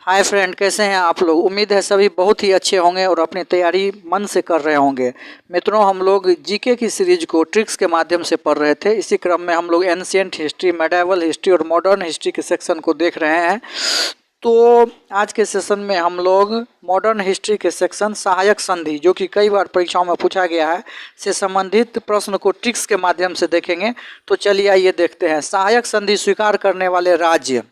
Hi friend, कैसे हैं आप लोग। उम्मीद है सभी बहुत ही अच्छे होंगे और अपनी तैयारी मन से कर रहे होंगे। मित्रों, हम लोग जीके की सीरीज को ट्रिक्स के माध्यम से पढ़ रहे थे। इसी क्रम में हम लोग एंशिएंट हिस्ट्री, मेडिएवल हिस्ट्री और मॉडर्न हिस्ट्री के सेक्शन को देख रहे हैं। तो आज के सेशन में हम लोग मॉडर्न हिस्ट्री के सेक्शन सहायक संधि, जो कि कई बार परीक्षाओं में पूछा गया है, से संबंधित प्रश्न को ट्रिक्स के माध्यम से देखेंगे। तो चलिए आइए देखते हैं। सहायक संधि स्वीकार करने वाले राज्य,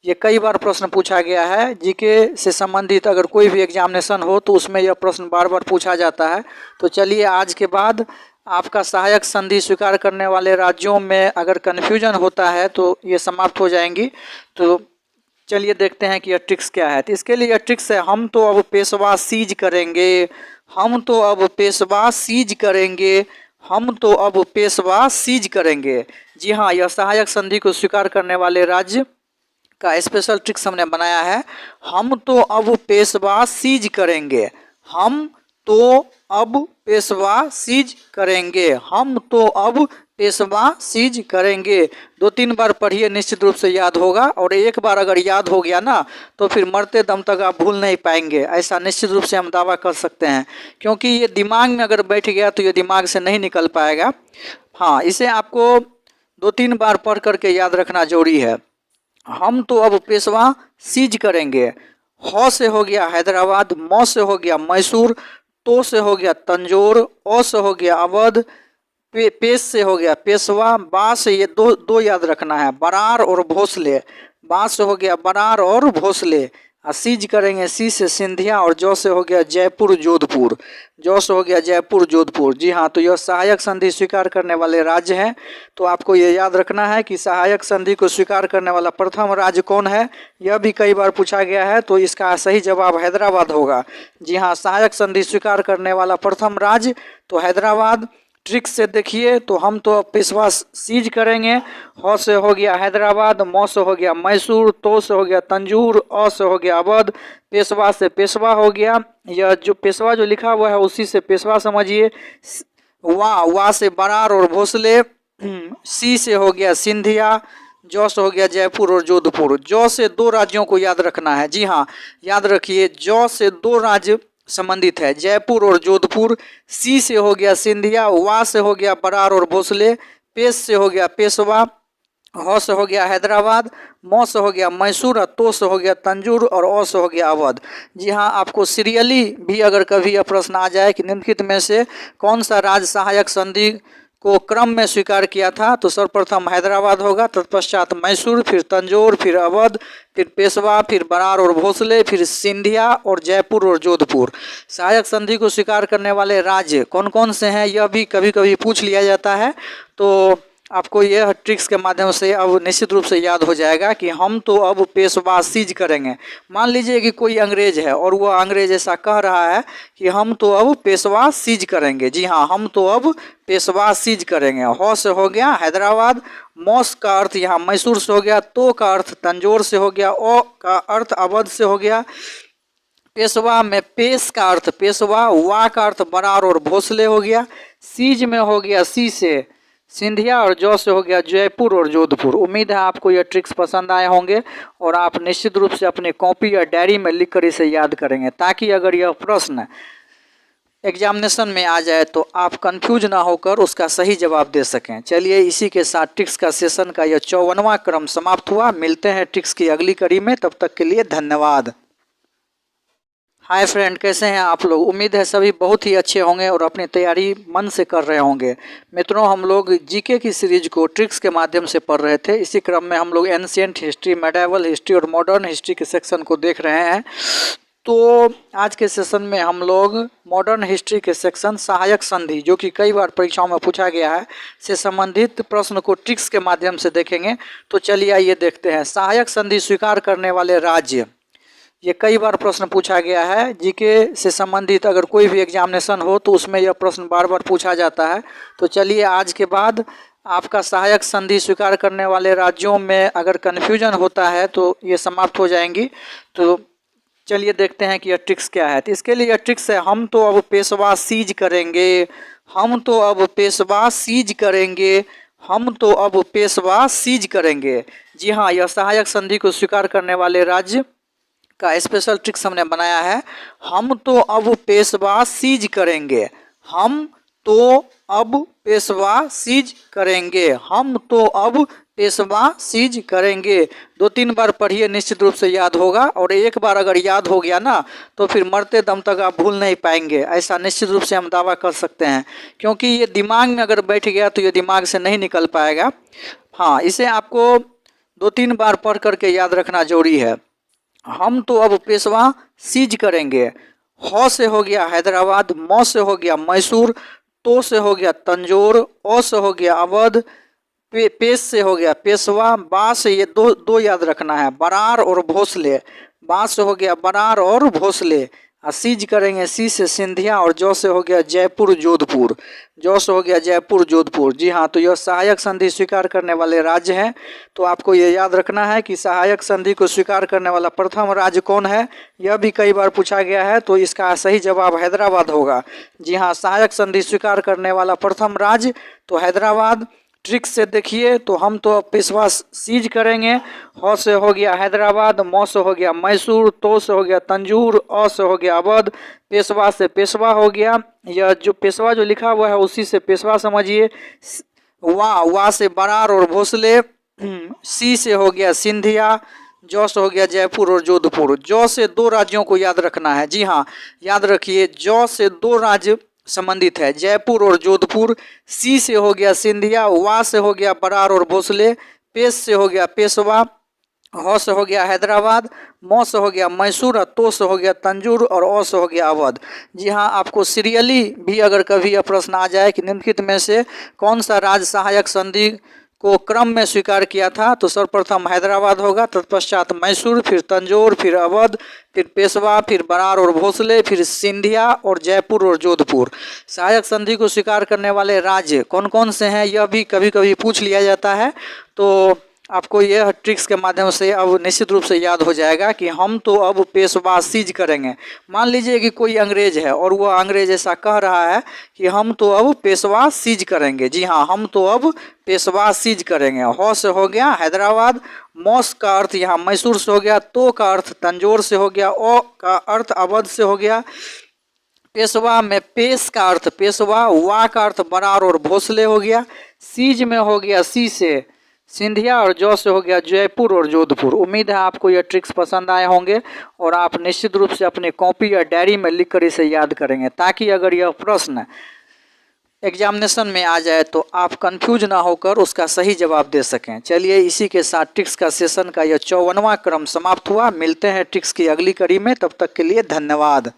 ये कई बार प्रश्न पूछा गया है। जीके से संबंधित अगर कोई भी एग्जामिनेशन हो तो उसमें यह प्रश्न बार बार पूछा जाता है। तो चलिए, आज के बाद आपका सहायक संधि स्वीकार करने वाले राज्यों में अगर कन्फ्यूजन होता है तो ये समाप्त हो जाएंगी। तो चलिए देखते हैं कि यह ट्रिक्स क्या है। तो इसके लिए यह ट्रिक्स है, हम तो अब पेशवा सीज करेंगे। हम तो अब पेशवा सीज करेंगे। हम तो अब पेशवा सीज करेंगे। जी हाँ, यह सहायक संधि को स्वीकार करने वाले राज्य का स्पेशल ट्रिक्स हमने बनाया है। हम तो अब पेशवा सीज करेंगे। हम तो अब पेशवा सीज करेंगे। हम तो अब पेशवा सीज करेंगे। 2-3 बार पढ़िए, निश्चित रूप से याद होगा। और एक बार अगर याद हो गया ना तो फिर मरते दम तक आप भूल नहीं पाएंगे, ऐसा निश्चित रूप से हम दावा कर सकते हैं। क्योंकि ये दिमाग में अगर बैठ गया तो ये दिमाग से नहीं निकल पाएगा। हाँ, इसे आपको 2-3 बार पढ़ करके याद रखना जरूरी है। हम तो अब पेशवा सीज करेंगे। ह से हो गया हैदराबाद, म से हो गया मैसूर, तो से हो गया तंजौर, अ से हो गया अवध, पेश से हो गया पेशवा, बा से ये दो याद रखना है, बरार और भोसले। बा से हो गया बरार और भोसले। सीज करेंगे सी से सिंधिया, और जौ से हो गया जयपुर जोधपुर। जौ से हो गया जयपुर जोधपुर। जी हाँ, तो यह सहायक संधि स्वीकार करने वाले राज्य हैं। तो आपको ये याद रखना है कि सहायक संधि को स्वीकार करने वाला प्रथम राज्य कौन है, यह भी कई बार पूछा गया है। तो इसका सही जवाब हैदराबाद होगा। जी हाँ, सहायक संधि स्वीकार करने वाला प्रथम राज्य तो हैदराबाद। ट्रिक्स से देखिए, तो हम तो पेशवा सीज करेंगे। ह से हो गया हैदराबाद, म से हो गया मैसूर, तो से हो गया तंजौर, अ से हो गया अवध, पेशवा से पेशवा हो गया। यह जो पेशवा जो लिखा हुआ है उसी से पेशवा समझिए। वा से बरार और भोसले। सी से हो गया सिंधिया। जौ से हो गया जयपुर और जोधपुर। जौ से 2 राज्यों को याद रखना है। जी हाँ, याद रखिए, जौ से 2 राज्य संबंधित है, जयपुर और जोधपुर। सी से हो गया सिंधिया, वा से हो गया बरार और भोसले, पेश से हो गया पेशवा, ह से हो गया हैदराबाद, म से हो गया मैसूर, और तो से हो गया तंजौर, और अ से हो गया अवध। जी हाँ, आपको सीरियली भी अगर कभी यह प्रश्न आ जाए कि निम्नलिखित में से कौन सा राज्य सहायक संधि को क्रम में स्वीकार किया था, तो सर्वप्रथम हैदराबाद होगा, तत्पश्चात मैसूर, फिर तंजौर, फिर अवध, फिर पेशवा, फिर बरार और भोसले, फिर सिंधिया और जयपुर और जोधपुर। सहायक संधि को स्वीकार करने वाले राज्य कौन कौन से हैं, यह भी कभी कभी पूछ लिया जाता है। तो आपको यह ट्रिक्स के माध्यम से अब निश्चित रूप से याद हो जाएगा कि हम तो अब पेशवा सीज करेंगे। मान लीजिए कि कोई अंग्रेज है और वह अंग्रेज ऐसा कह रहा है कि हम तो अब पेशवा सीज करेंगे। जी हाँ, हम तो अब पेशवा सीज करेंगे। ह से हो गया हैदराबाद, मौस का अर्थ यहाँ मैसूर से हो गया, तो का अर्थ तंजौर से हो गया, ओ का अर्थ अवध से हो गया, पेशवा में पेश का अर्थ पेशवा, वा का अर्थ बरार और भोसले हो गया, सीज में हो गया सी से सिंधिया, और जौ से हो गया जयपुर और जोधपुर। उम्मीद है आपको यह ट्रिक्स पसंद आए होंगे और आप निश्चित रूप से अपने कॉपी या डायरी में लिखकर इसे याद करेंगे, ताकि अगर यह प्रश्न एग्जामिनेशन में आ जाए तो आप कंफ्यूज ना होकर उसका सही जवाब दे सकें। चलिए, इसी के साथ ट्रिक्स का सेशन का यह 54वां क्रम समाप्त हुआ। मिलते हैं ट्रिक्स की अगली कड़ी में, तब तक के लिए धन्यवाद। हाय फ्रेंड, कैसे हैं आप लोग। उम्मीद है सभी बहुत ही अच्छे होंगे और अपनी तैयारी मन से कर रहे होंगे। मित्रों, हम लोग जीके की सीरीज को ट्रिक्स के माध्यम से पढ़ रहे थे। इसी क्रम में हम लोग एंशिएंट हिस्ट्री, मेडिएवल हिस्ट्री और मॉडर्न हिस्ट्री के सेक्शन को देख रहे हैं। तो आज के सेशन में हम लोग मॉडर्न हिस्ट्री के सेक्शन सहायक संधि, जो कि कई बार परीक्षाओं में पूछा गया है, से संबंधित प्रश्न को ट्रिक्स के माध्यम से देखेंगे। तो चलिए आइए देखते हैं। सहायक संधि स्वीकार करने वाले राज्य, ये कई बार प्रश्न पूछा गया है। जीके से संबंधित अगर कोई भी एग्जामिनेशन हो तो उसमें यह प्रश्न बार बार पूछा जाता है। तो चलिए, आज के बाद आपका सहायक संधि स्वीकार करने वाले राज्यों में अगर कन्फ्यूजन होता है तो ये समाप्त हो जाएंगी। तो चलिए देखते हैं कि यह ट्रिक्स क्या है। तो इसके लिए यह ट्रिक्स है, हम तो अब पेशवा सीज करेंगे। हम तो अब पेशवा सीज करेंगे। हम तो अब पेशवा सीज करेंगे। जी हाँ, यह सहायक संधि को स्वीकार करने वाले राज्य का स्पेशल ट्रिक्स हमने बनाया है। हम तो अब पेशवा सीज करेंगे, हम तो अब पेशवा सीज करेंगे, हम तो अब पेशवा सीज करेंगे। 2-3 बार पढ़िए, निश्चित रूप से याद होगा। और एक बार अगर याद हो गया ना तो फिर मरते दम तक आप भूल नहीं पाएंगे, ऐसा निश्चित रूप से हम दावा कर सकते हैं, क्योंकि ये दिमाग में अगर बैठ गया तो ये दिमाग से नहीं निकल पाएगा। हाँ, इसे आपको 2-3 बार पढ़ करके याद रखना जरूरी है। हम तो अब पेशवा सीज करेंगे। ह से हो गया हैदराबाद, म से हो गया मैसूर, तो से हो गया तंजौर, अ से हो गया अवध, पेश से हो गया पेशवा, बा से ये दो याद रखना है, बरार और भोसले। बा से हो गया बरार और भोसले। सीज करेंगे सी से सिंधिया, और जौ से हो गया जयपुर जोधपुर, जौ से हो गया जयपुर जोधपुर। जी हाँ, तो यह सहायक संधि स्वीकार करने वाले राज्य हैं। तो आपको ये याद रखना है कि सहायक संधि को स्वीकार करने वाला प्रथम राज्य कौन है, यह भी कई बार पूछा गया है। तो इसका सही जवाब हैदराबाद होगा। जी हाँ, सहायक संधि स्वीकार करने वाला प्रथम राज्य तो हैदराबाद। ट्रिक्स से देखिए, तो हम तो अब पेशवा सीज करेंगे। ह से हो गया हैदराबाद, म से हो गया मैसूर, तो से हो गया तंजौर, अ से हो गया अवध, पेशवा से पेशवा हो गया। यह जो पेशवा जो लिखा हुआ है उसी से पेशवा समझिए। वा से बरार और भोसले, सी से हो गया सिंधिया, जौ से हो गया जयपुर और जोधपुर। जौ से 2 राज्यों को याद रखना है। जी हाँ, याद रखिए, जौ से 2 राज्य संबंधित है, जयपुर और जोधपुर। सी से हो गया सिंधिया, वा से हो गया बरार और भोसले, पेश से हो गया पेशवा, ह से हो गया हैदराबाद, म से हो गया मैसूर, तो से हो गया तंजौर और अ से हो गया अवध। जी हाँ, आपको सीरियली भी अगर कभी यह प्रश्न आ जाए कि निम्नलिखित में से कौन सा राज्य सहायक संधि को क्रम में स्वीकार किया था, तो सर्वप्रथम हैदराबाद होगा, तत्पश्चात मैसूर, फिर तंजौर, फिर अवध, फिर पेशवा, फिर बरार और भोसले, फिर सिंधिया और जयपुर और जोधपुर। सहायक संधि को स्वीकार करने वाले राज्य कौन कौन से हैं, यह भी कभी कभी पूछ लिया जाता है। तो आपको यह ट्रिक्स के माध्यम से अब निश्चित रूप से याद हो जाएगा कि हम तो अब पेशवा सीज करेंगे। मान लीजिए कि कोई अंग्रेज है और वह अंग्रेज ऐसा कह रहा है कि हम तो अब पेशवा सीज करेंगे। जी हाँ, हम तो अब पेशवा सीज करेंगे। ह से हो गया हैदराबाद, मौस का अर्थ यहाँ मैसूर से हो गया, तो का अर्थ तंजौर से हो गया, ओ का अर्थ अवध से हो गया, पेशवा में पेश का अर्थ पेशवा, वा का अर्थ बरार और भोसले हो गया, सीज में हो गया सी से सिंधिया और जौ से हो गया जयपुर और जोधपुर। उम्मीद है आपको यह ट्रिक्स पसंद आए होंगे और आप निश्चित रूप से अपने कॉपी या डायरी में लिखकर इसे याद करेंगे, ताकि अगर यह प्रश्न एग्जामिनेशन में आ जाए तो आप कंफ्यूज ना होकर उसका सही जवाब दे सकें। चलिए, इसी के साथ ट्रिक्स का सेशन का यह 54वां क्रम समाप्त हुआ। मिलते हैं ट्रिक्स की अगली कड़ी में, तब तक के लिए धन्यवाद।